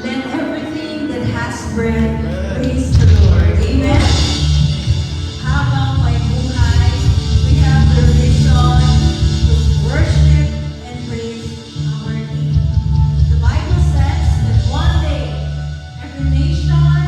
Let everything that has breath praise the Lord. Amen? Habang may buhay, we have the vision to worship and praise our King. The Bible says that one day, every nation,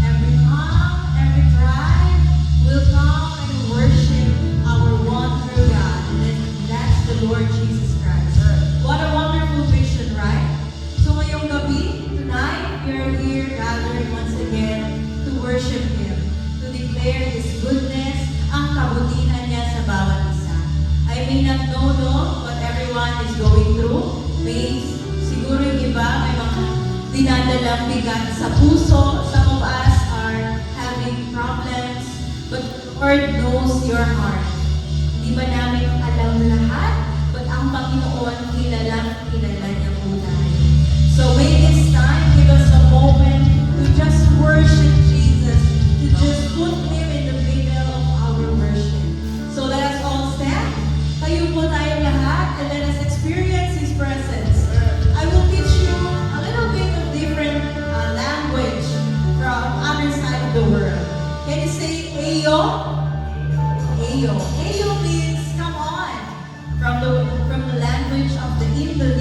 every tongue, every tribe will come and worship our one true God. And that's the Lord Jesus Christ. What a wonderful vision, right? So ngayong gabi, tonight, we are here gathered once again to worship Him, to declare His goodness, ang kabutihan niya sa bawat isa. I may not know what everyone is going through. Siguro yung iba may mga dinadalang bigat sa puso. Some of us are having problems, but Lord knows your heart. Di ba namin alam lahat? But ang Panginoon, kilala niya po tayo. So may this time give us a moment to just worship Jesus, to just put Him in the middle of our worship. So let us all stand. Tayo po tayo lahat and let us experience His presence. I will teach you a little bit of different language from other side of the world. Can you say Ayo? Ayo. Ayo means come on. From the language of the Indonesian.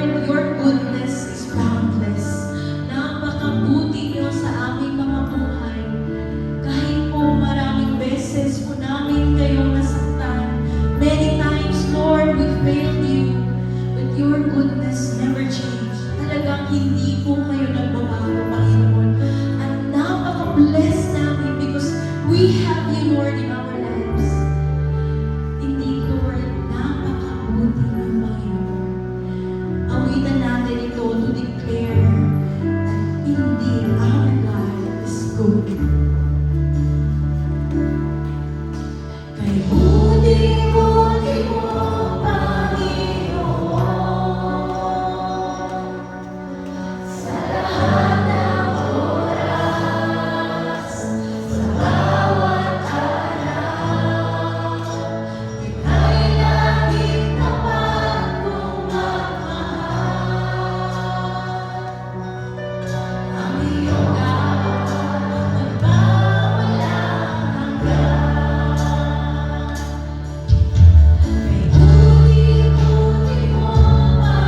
Lord, your goodness is boundless. Napakabuti niyo sa aming mga buhay. Kahit po maraming beses po namin kayong nasaktan. Many times, Lord, we failed you. But your goodness never changed. Talagang hindi po kayo nagbabago, Panginoon. At napaka-bless namin because we have you, Lord, in our lives. Indeed, Lord, napakabuti ng Panginoon. Awitan natin ito to declare that indeed our God is good. Kay buti-buti mo, Panginoon, sa lahat ng oras, sa bawat araw, ika'y laging tapat kong magmahal. Ang iyong awa nagpawalang hanggan. Kay buti-buti mo, Panginoon,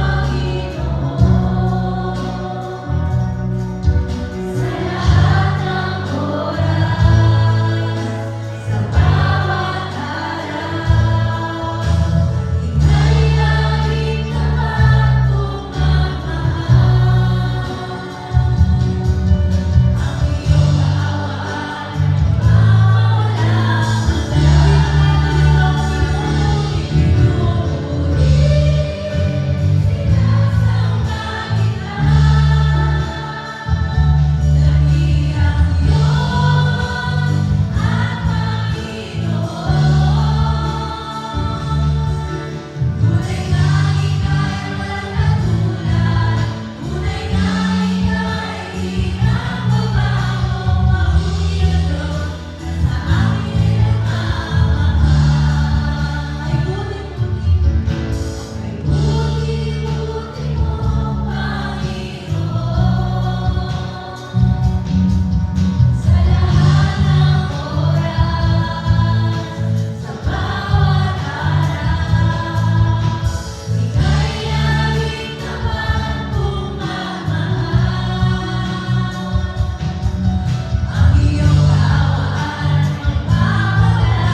sa lahat ng oras, sa bawat araw, ika'y laging tapat kong magmahal. Ang iyong awa nagpawalang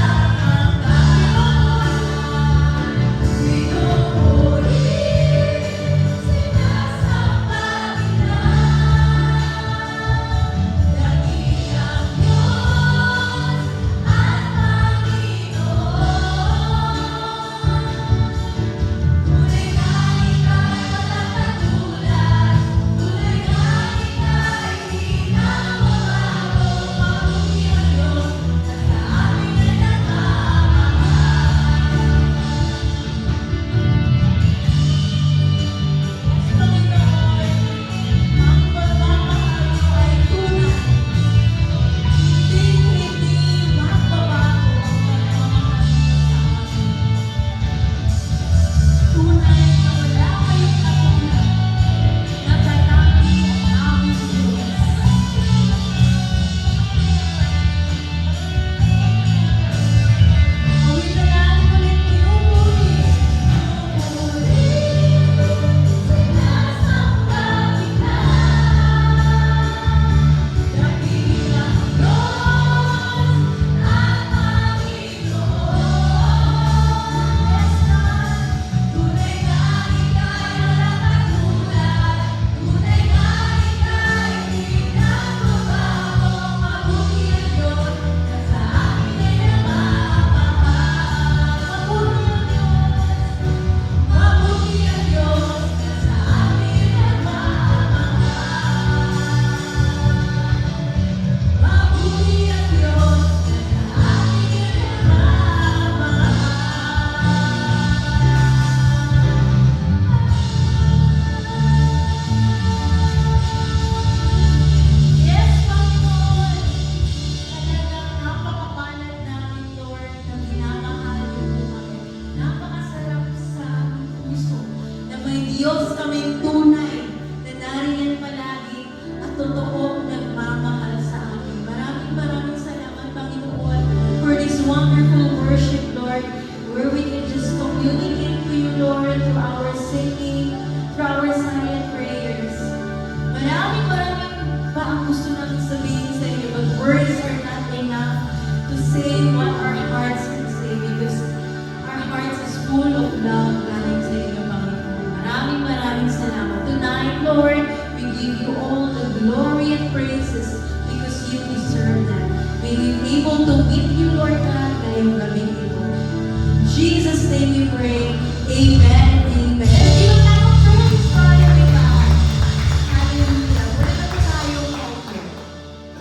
Diyos kaming tunay na nariyan palagi at totoong nagmamahal sa amin. Maraming salamat, Panginoon, for this wonderful worship, Lord, where we can just communicate to you, Lord, through our singing, through our Lord. We give you all the glory